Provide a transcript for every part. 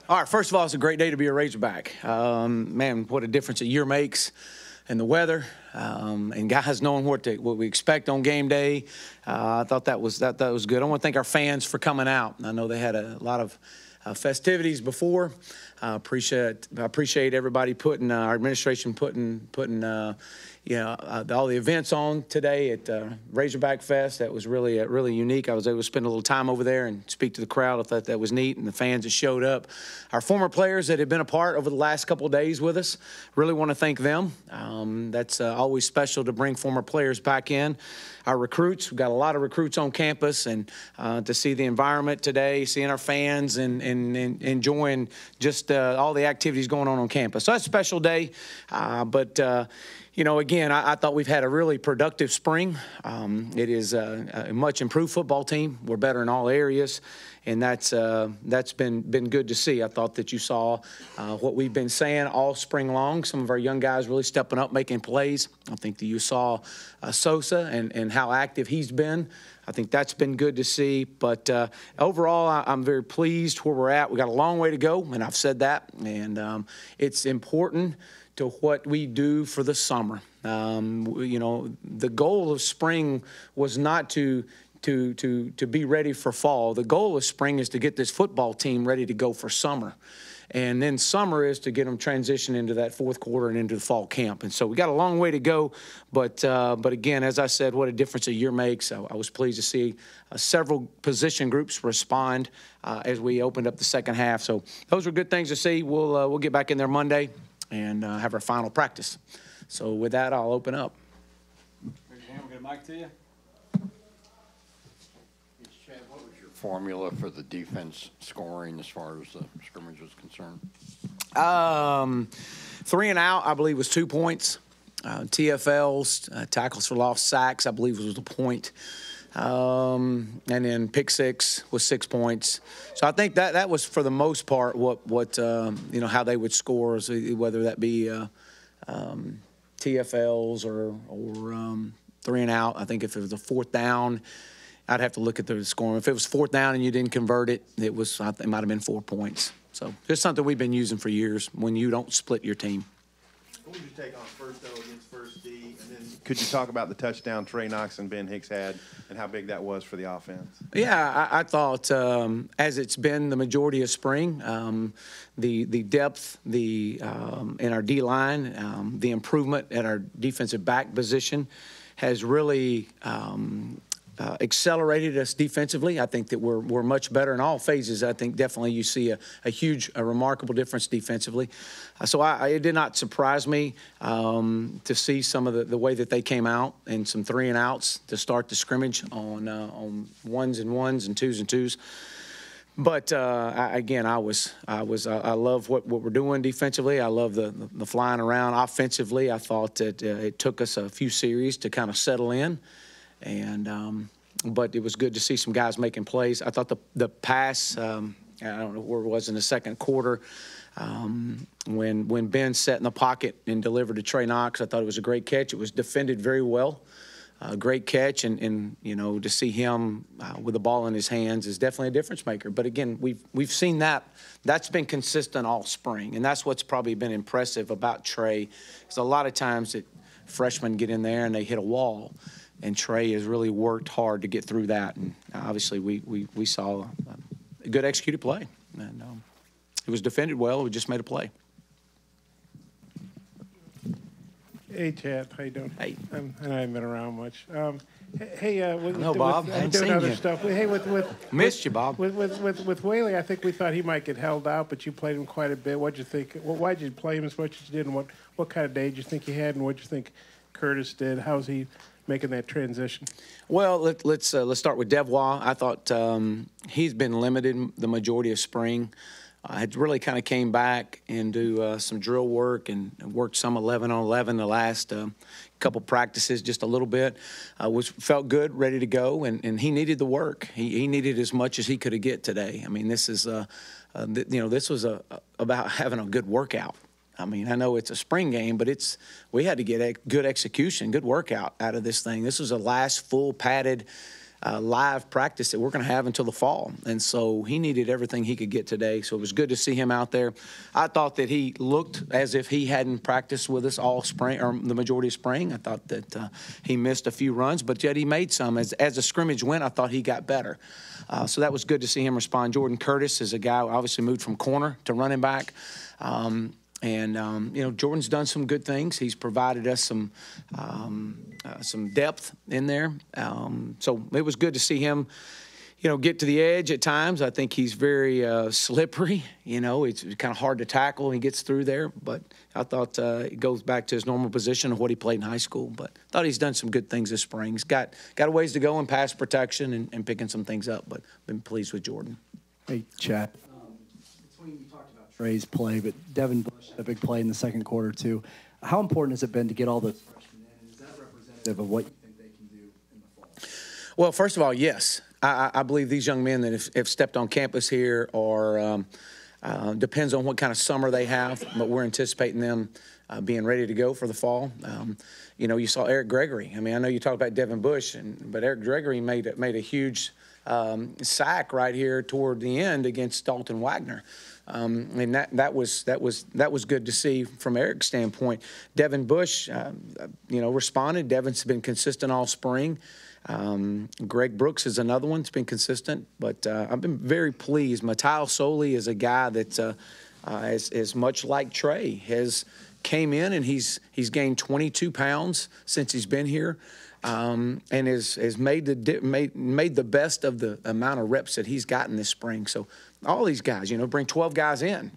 All right, first of all, it's a great day to be a Razorback. Man, what a difference a year makes in the weather, and guys knowing what we expect on game day. I thought that was good. I want to thank our fans for coming out. I know they had a lot of festivities before. I appreciate everybody putting our administration putting all the events on today at Razorback Fest. That was really unique. I was able to spend a little time over there and speak to the crowd. I thought that was neat, and the fans that showed up. Our former players that have been a part over the last couple of days with us, really want to thank them. That's always special to bring former players back in. Our recruits, we've got a lot of recruits on campus, and to see the environment today, seeing our fans and enjoying just all the activities going on campus. So that's a special day, again, I thought we've had a really productive spring. It is a much improved football team. We're better in all areas, and that's been good to see. I thought that you saw what we've been saying all spring long. Some of our young guys really stepping up, making plays. I think that you saw Sosa and how active he's been. I think that's been good to see. But overall, I'm very pleased where we're at. We got a long way to go, and I've said that. And it's important to what we do for the summer. The goal of spring was not to be ready for fall. The goal of spring is to get this football team ready to go for summer. And then summer is to get them transitioned into that fourth quarter and into the fall camp. And so we got a long way to go. But again, as I said, what a difference a year makes. I was pleased to see several position groups respond as we opened up the second half. So those were good things to see. We'll get back in there Monday and have our final practice. So with that, I'll open up. Raise your hand. We'll get a mic to you. Chad, what was your formula for the defense scoring as far as the scrimmage was concerned? 3 and out, I believe, was 2 points. TFLs, tackles for lost sacks, I believe was a point. And then pick six was 6 points. So I think that was for the most part what how they would score, whether that be TFLs or 3 and out. I think if it was a fourth down, I'd have to look at the scoring. If it was fourth down and you didn't convert it, it might have been 4 points. So just something we've been using for years when you don't split your team. What would you take on first O against First D? And then could you talk about the touchdown Trey Knox and Ben Hicks had and how big that was for the offense? Yeah, I thought as it's been the majority of spring, the depth, in our D-line, the improvement at our defensive back position has really accelerated us defensively. I think that we're much better in all phases. I think definitely you see a remarkable difference defensively. So it did not surprise me to see some of the way that they came out and some 3 and outs to start the scrimmage on 1s and 1s and 2s and 2s. But again, I love what we're doing defensively. I love the flying around offensively. I thought that it took us a few series to kind of settle in. But it was good to see some guys making plays. I thought the pass, I don't know where it was in the second quarter, when Ben sat in the pocket and delivered to Trey Knox, I thought it was a great catch. It was defended very well. Great catch, and to see him with the ball in his hands is definitely a difference maker. But again, we've seen that's been consistent all spring, and that's what's probably been impressive about Trey. Because a lot of times that freshmen get in there and they hit a wall. And Trey has really worked hard to get through that. And obviously we saw a good executed play. And it was defended well. We just made a play. Hey, Chad. How you doing? Hey. I haven't been around much. Hey, no, Bob. I hadn't seen other you. stuff. Hey, Missed you, Bob. With Whaley, I think we thought he might get held out, but you played him quite a bit. What'd you think? Why'd you play him as much as you did? And what kind of day did you think he had? And what'd you think Curtis did? How's he making that transition? Well, let's start with Devois. I thought he's been limited the majority of spring. Had really kind of came back and do some drill work and worked some 11-on-11 the last couple practices, just a little bit. Felt good, ready to go, and he needed the work. He needed as much as he could get today. I mean, this is this was about having a good workout. I mean, I know it's a spring game, but we had to get a good execution, good workout out of this thing. This was a last full padded live practice that we're going to have until the fall. And so he needed everything he could get today. So it was good to see him out there. I thought that he looked as if he hadn't practiced with us all spring, or the majority of spring. I thought that he missed a few runs, but yet he made some. As the scrimmage went, I thought he got better. So that was good to see him respond. Jordan Curtis is a guy who obviously moved from corner to running back. Jordan's done some good things. He's provided us some depth in there. So it was good to see him, get to the edge at times. I think he's very slippery. It's kind of hard to tackle. He gets through there. But I thought it goes back to his normal position of what he played in high school. But I thought he's done some good things this spring. He's got a ways to go in pass protection and picking some things up. But been pleased with Jordan. Hey, Chad. You talked about Trey's play, but Devin Bush had a big play in the second quarter, too. How important has it been to get all those freshmen in, and is that representative of what you think they can do in the fall? Well, first of all, yes. I believe these young men that have stepped on campus here are depends on what kind of summer they have, but we're anticipating them being ready to go for the fall. You saw Eric Gregory. I mean, I know you talked about Devin Bush, but Eric Gregory made a huge sack right here toward the end against Dalton Wagner. And that was good to see from Eric's standpoint. Devin Bush, responded. Devin's been consistent all spring. Greg Brooks is another one that's been consistent. But I've been very pleased. Mateo Soli is a guy that is much like Trey, has came in and he's gained 22 pounds since he's been here. And has made the best of the amount of reps that he's gotten this spring. So all these guys, bring 12 guys in.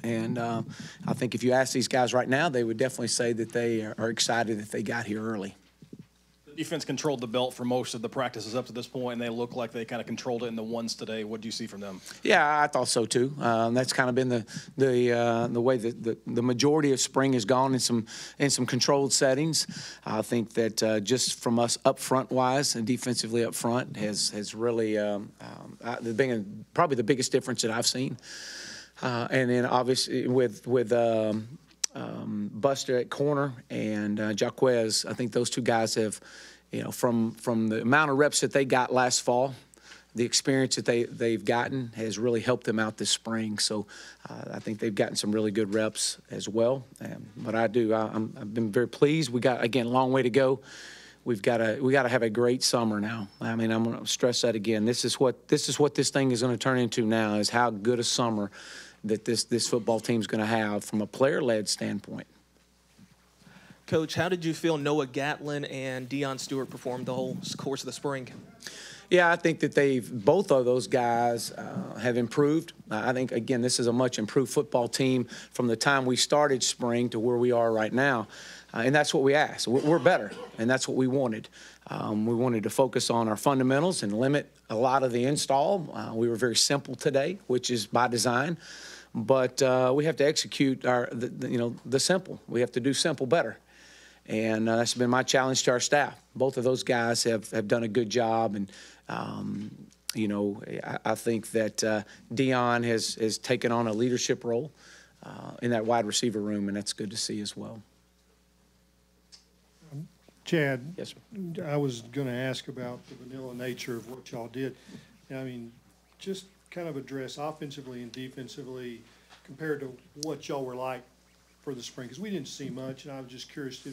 And I think if you ask these guys right now, they would definitely say that they are excited that they got here early. The defense controlled the belt for most of the practices up to this point, and they look like they kind of controlled it in the ones today. What do you see from them? Yeah, I thought so too. That's kind of been the way that the majority of spring has gone in some controlled settings. I think that just from us up front wise and defensively up front has really been probably the biggest difference that I've seen. And then obviously with Buster at corner and Jaquez, I think those two guys have, from the amount of reps that they got last fall, the experience that they've gotten has really helped them out this spring. So I think they've gotten some really good reps as well. But I've been very pleased. We got, again, a long way to go. We got to have a great summer now. I mean, I'm going to stress that again. This is what this thing is going to turn into now, is how good a summer that this football team's going to have from a player-led standpoint. Coach, how did you feel Noah Gatlin and Deion Stewart performed the whole course of the spring? Yeah, I think that both of those guys have improved. I think, again, this is a much improved football team from the time we started spring to where we are right now. And that's what we asked. We're better, and that's what we wanted. We wanted to focus on our fundamentals and limit a lot of the install. We were very simple today, which is by design. But we have to execute the simple. We have to do simple better. And that's been my challenge to our staff. Both of those guys have done a good job. And, I think that Deion has taken on a leadership role in that wide receiver room, and that's good to see as well. Chad, Yes, sir. I was going to ask about the vanilla nature of what y'all did. I mean, just kind of address offensively and defensively compared to what y'all were like for the spring, because we didn't see much, and I was just curious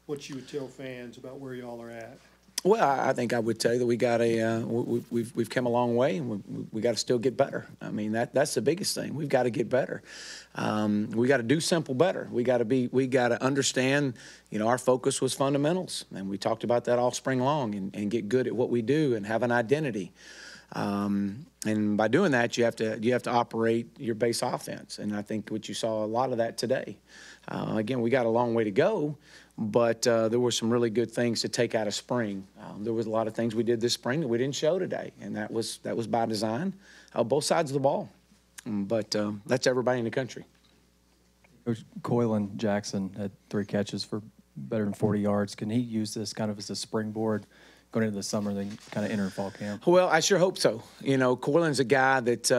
what you would tell fans about where y'all are at. Well, I think I would tell you that we got we've come a long way, and we got to still get better. I mean, that's the biggest thing. We've got to get better. We got to do simple better. We got to understand. Our focus was fundamentals, and we talked about that all spring long, and get good at what we do and have an identity. And by doing that, you have to operate your base offense, and I think what you saw a lot of that today. Again, we got a long way to go. But there were some really good things to take out of spring. There was a lot of things we did this spring that we didn't show today, and that was by design, both sides of the ball. But that's everybody in the country. Coach Coylan Jackson had 3 catches for better than 40 yards. Can he use this kind of as a springboard going into the summer, then kind of enter fall camp? Well, I sure hope so. Coylan's a guy that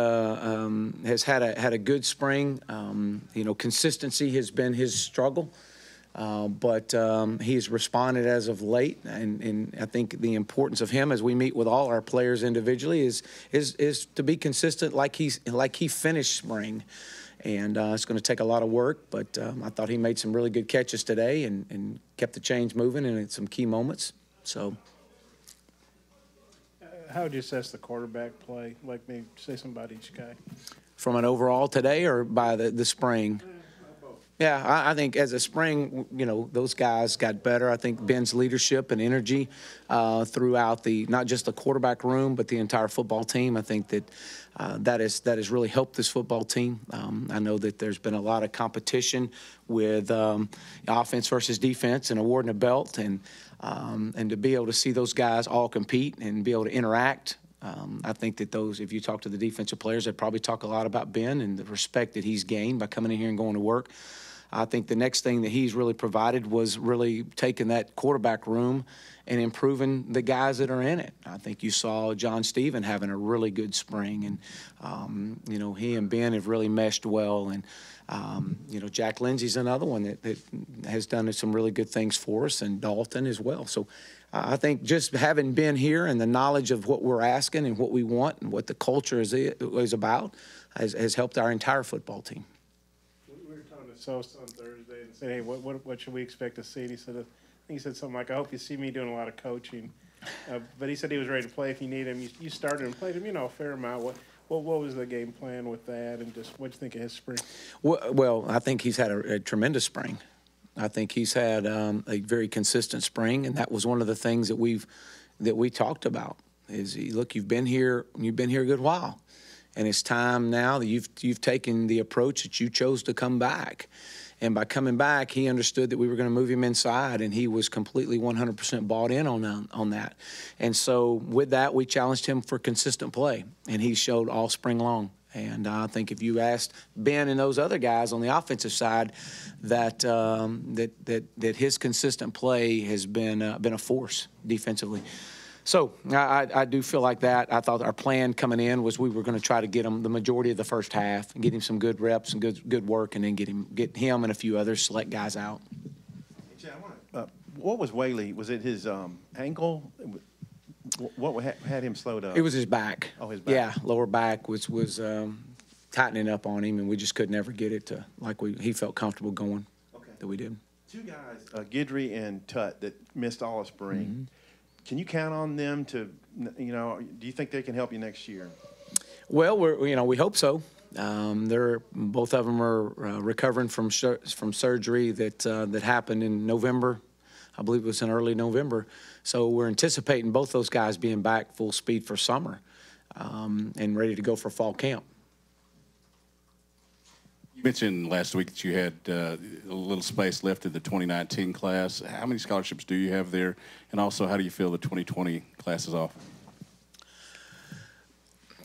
has had a good spring. Consistency has been his struggle. But he's responded as of late, and I think the importance of him as we meet with all our players individually is to be consistent like he finished spring. And it's going to take a lot of work, but I thought he made some really good catches today and kept the chains moving in some key moments. So, How would you assess the quarterback play? Like maybe say something about each guy. from an overall today or by the spring? Yeah, I think as a spring, those guys got better. I think Ben's leadership and energy throughout not just the quarterback room, but the entire football team. I think that that has really helped this football team. I know that there's been a lot of competition with offense versus defense and awarding a belt, and to be able to see those guys all compete and be able to interact. I think that if you talk to the defensive players, they'd probably talk a lot about Ben and the respect that he's gained by coming in here and going to work. I think the next thing that he's really provided was really taking that quarterback room and improving the guys that are in it. I think you saw John Stephen having a really good spring, and he and Ben have really meshed well. And Jack Lindsey's another one that has done some really good things for us, and Dalton as well. So I think just having been here and the knowledge of what we're asking and what we want and what the culture is about has helped our entire football team. We were talking to Sosa on Thursday and said, hey, what should we expect to see? And he said, I think he said something like, I hope you see me doing a lot of coaching. But he said he was ready to play if you need him. You started and played him, a fair amount. What was the game plan with that, and just what do you think of his spring? Well, I think he's had a tremendous spring. I think he's had a very consistent spring, and that was one of the things that we talked about. Look, you've been here a good while, and it's time now that you've taken the approach that you chose to come back. And by coming back, he understood that we were going to move him inside, and he was completely 100% bought in on that. And so with that, we challenged him for consistent play, and he showed all spring long. And I think if you asked Ben and those other guys on the offensive side, that his consistent play has been a force defensively. So I do feel like that. I thought our plan coming in was we were going to try to get him the majority of the first half and get him some good reps and good work, and then get him and a few others select guys out. Hey, Chad, what was Whaley? Was it his ankle? What had him slowed up? It was his back. Oh, his back. Yeah, lower back was tightening up on him, and we just could never get it to he felt comfortable going. Okay. That we did. Two guys, Guidry and Tutt, that missed all of spring. Mm-hmm. Can you count on them to, do you think they can help you next year? Well, we hope so. Both of them are recovering from surgery that happened in November. I believe it was in early November. So we're anticipating both those guys being back full speed for summer and ready to go for fall camp. You mentioned last week that you had a little space left in the 2019 class. How many scholarships do you have there? And also, how do you feel the 2020 class is off?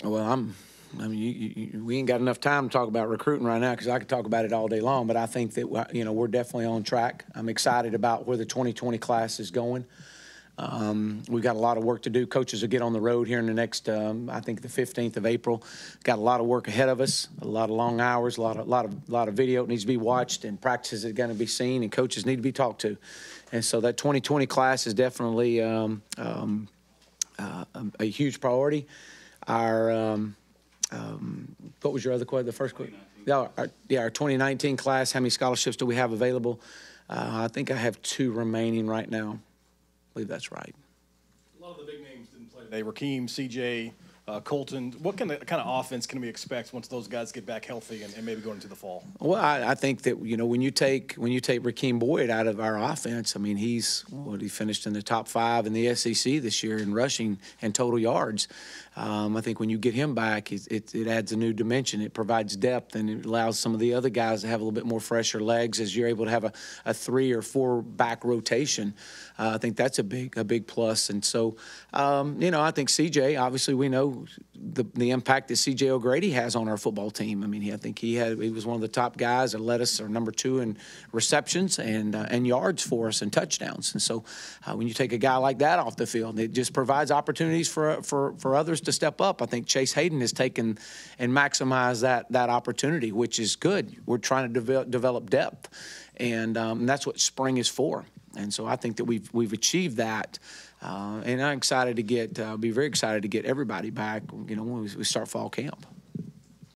Well, we ain't got enough time to talk about recruiting right now because I could talk about it all day long. But I think that we're definitely on track. I'm excited about where the 2020 class is going. We've got a lot of work to do. Coaches will get on the road here in the next, I think, the 15th of April. Got a lot of work ahead of us. A lot of long hours. A lot of video needs to be watched, and practices are going to be seen, and coaches need to be talked to. And so that 2020 class is definitely a huge priority. Our what was your other question? The first question? Our 2019 class. How many scholarships do we have available? I think I have 2 remaining right now. I believe that's right. A lot of the big names didn't play today. Rakeem, CJ, Colton. What kind of offense can we expect once those guys get back healthy and maybe going into the fall? Well, I think that when you take Rakeem Boyd out of our offense, I mean he finished in the top 5 in the SEC this year in rushing and total yards. I think when you get him back, it adds a new dimension. It provides depth, and it allows some of the other guys to have a little bit more fresher legs as you're able to have a 3 or 4 back rotation. I think that's a big plus. And so, I think CJ, obviously we know the impact that CJ O'Grady has on our football team. I mean, I think he was one of the top guys that led us, or number 2 in receptions and yards for us and touchdowns. And so when you take a guy like that off the field, it just provides opportunities for others to step up. I think Chase Hayden has taken and maximized that opportunity, which is good. We're trying to develop depth. and that's what spring is for. And so I think that we've achieved that, and I'm excited to be very excited to get everybody back, when we start fall camp.